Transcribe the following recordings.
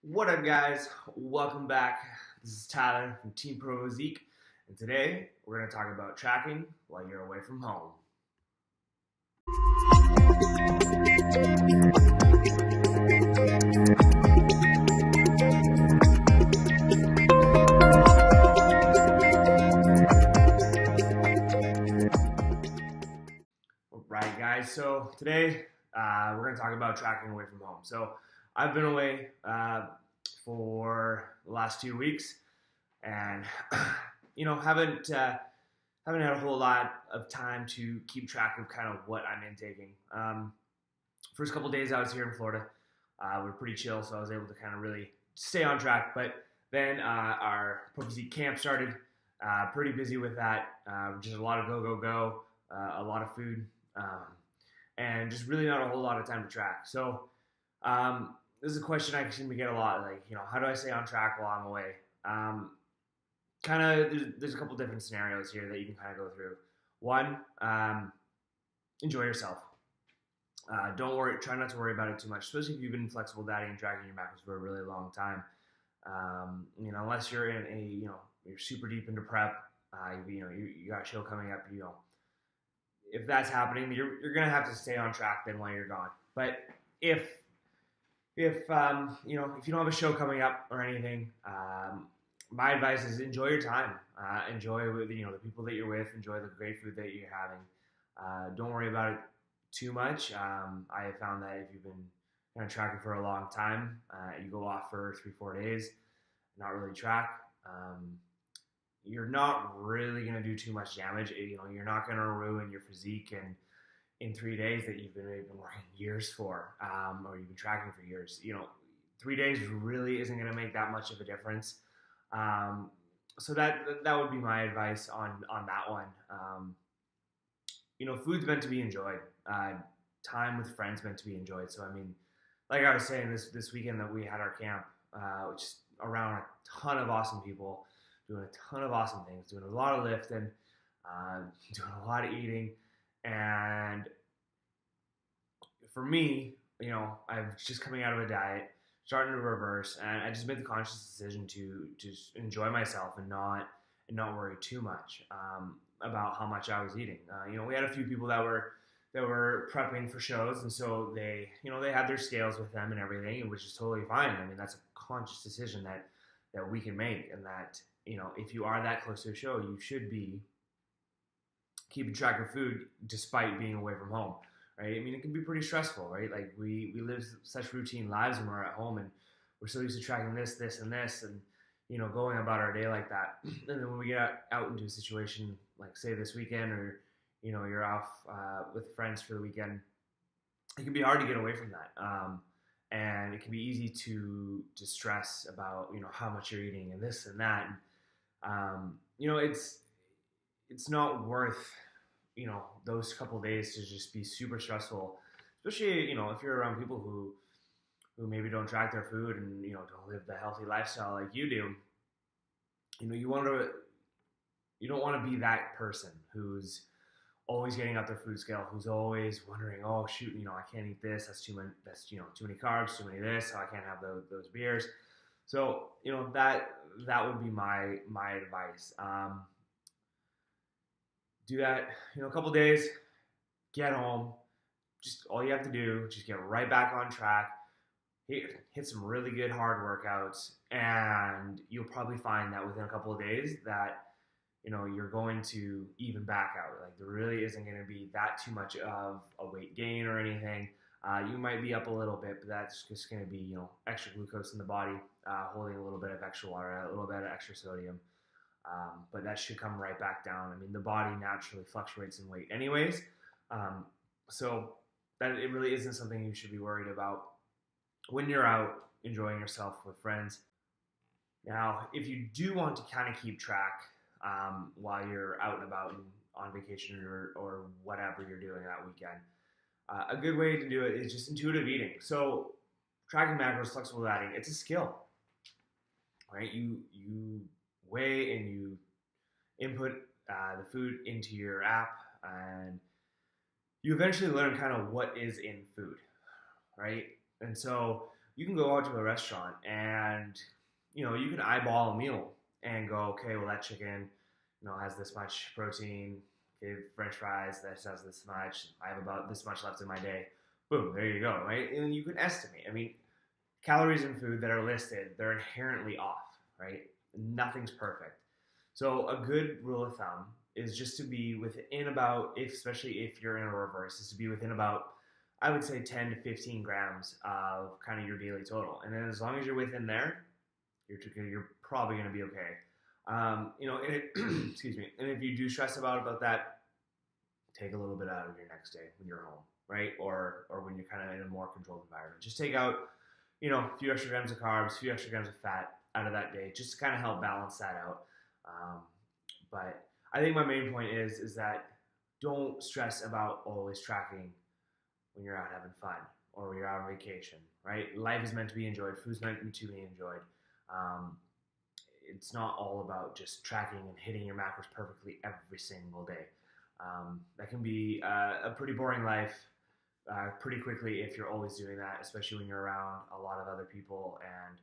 What up, guys? Welcome back. This is Tyler from Team Pro Physique, and today we're going to talk about tracking while you're away from home. Right, guys. So today we're going to talk about tracking away from home. So I've been away for the last 2 weeks, and haven't had a whole lot of time to keep track of kind of what I'm intaking. First couple days I was here in Florida, we were pretty chill, so I was able to kind of really stay on track. But then our Pro Physique camp started. Pretty busy with that. Just a lot of go, a lot of food, and just really not a whole lot of time to track. So this is a question I seem to get a lot. Like, how do I stay on track while I'm away? There's a couple different scenarios here that you can kind of go through. One, enjoy yourself. Don't worry. Try not to worry about it too much, especially if you've been flexible dieting and tracking your macros for a really long time. Unless you're in you're super deep into prep. You got a show coming up. If that's happening, you're gonna have to stay on track then while you're gone. But if you don't have a show coming up or anything, my advice is enjoy your time. Enjoy with the people that you're with. Enjoy the great food that you're having. Don't worry about it too much. I have found that if you've been kind of tracking for a long time, you go off for 3-4 days, not really track. You're not really going to do too much damage. You're not going to ruin your physique in 3 days that you've been working years for, or you've been tracking for years. 3 days really isn't going to make that much of a difference. So that would be my advice on that one. Food's meant to be enjoyed. Time with friends meant to be enjoyed. So like I was saying, this weekend that we had our camp, which is around a ton of awesome people doing a ton of awesome things, doing a lot of lifting, doing a lot of eating, and for me, I'm just coming out of a diet, starting to reverse, and I just made the conscious decision to just enjoy myself and not worry too much about how much I was eating. We had a few people that were prepping for shows, and so they had their scales with them and everything, which is totally fine. That's a conscious decision that we can make, and that if you are that close to a show, you should be keeping track of food despite being away from home, right? It can be pretty stressful, right? Like we live such routine lives when we're at home, and we're so used to tracking this, and this, and going about our day like that. And then when we get out into a situation like, say, this weekend, or you're off with friends for the weekend, it can be hard to get away from that. And it can be easy to stress about how much you're eating and this and that. It's not worth those couple days to just be super stressful, especially if you're around people who maybe don't track their food and don't live the healthy lifestyle like you do. You don't want to be that person who's always getting out their food scale, who's always wondering, oh shoot, I can't eat this. That's too many carbs, too many this. So I can't have those beers. So that would be my advice. Do that, a couple days, get home. Just all you have to do, just get right back on track. Hit some really good hard workouts, and you'll probably find that within a couple of days that you're going to even back out. Like, there really isn't going to be that too much of a weight gain or anything. You might be up a little bit, but that's just going to be extra glucose in the body, holding a little bit of extra water, a little bit of extra sodium. But that should come right back down. The body naturally fluctuates in weight anyways. So that it really isn't something you should be worried about when you're out enjoying yourself with friends. Now, if you do want to kind of keep track while you're out and about and on vacation or whatever you're doing that weekend, a good way to do it is just intuitive eating. So tracking macros, flexible dieting, it's a skill, right? You weigh and you input the food into your app, and you eventually learn kind of what is in food, right? And so you can go out to a restaurant and, you know, you can eyeball a meal and go, okay, well, that chicken, you know, has this much protein. Okay, French fries, that has this much. I have about this much left in my day. Boom, there you go, right? And you can estimate. I mean, calories in food that are listed, they're inherently off, right? Nothing's perfect. So a good rule of thumb is just to be within about, especially if you're in a reverse, is to be within about, I would say 10 to 15 grams of kind of your daily total. And then as long as you're within there, you're probably going to be okay. You know, and excuse me. And if you do stress about that, take a little bit out of your next day when you're home, right? Or when you're kind of in a more controlled environment. Just take out, you know, a few extra grams of carbs, a few extra grams of fat out of that day, just to kind of help balance that out. But I think my main point is that don't stress about always tracking when you're out having fun or when you're out on vacation, right? Life is meant to be enjoyed. Food's meant to be enjoyed. It's not all about just tracking and hitting your macros perfectly every single day. That can be a pretty boring life pretty quickly if you're always doing that, especially when you're around a lot of other people and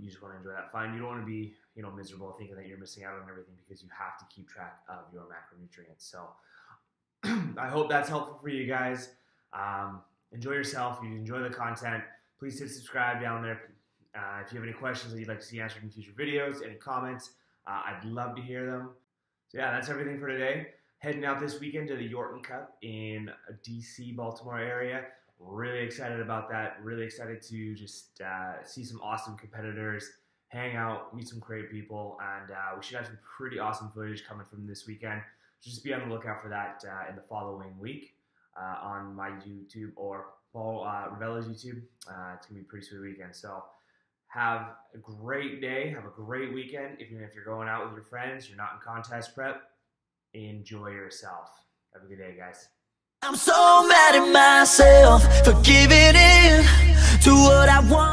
you just want to enjoy that fun. You don't want to be, you know, miserable thinking that you're missing out on everything because you have to keep track of your macronutrients. So I hope that's helpful for you guys. Enjoy yourself. If you enjoy the content, please hit subscribe down there. If you have any questions that you'd like to see answered in future videos, any comments, I'd love to hear them. So yeah, that's everything for today. Heading out this weekend to the Yorton Cup in DC, Baltimore area. Really excited about that. Really excited to just see some awesome competitors, hang out, meet some great people, and we should have some pretty awesome footage coming from this weekend. Just be on the lookout for that in the following week on my YouTube or Paul Rivella's YouTube. It's going to be a pretty sweet weekend. So have a great day. Have a great weekend. Even if you're going out with your friends, you're not in contest prep, enjoy yourself. Have a good day, guys. I'm so mad at myself for giving in to what I want.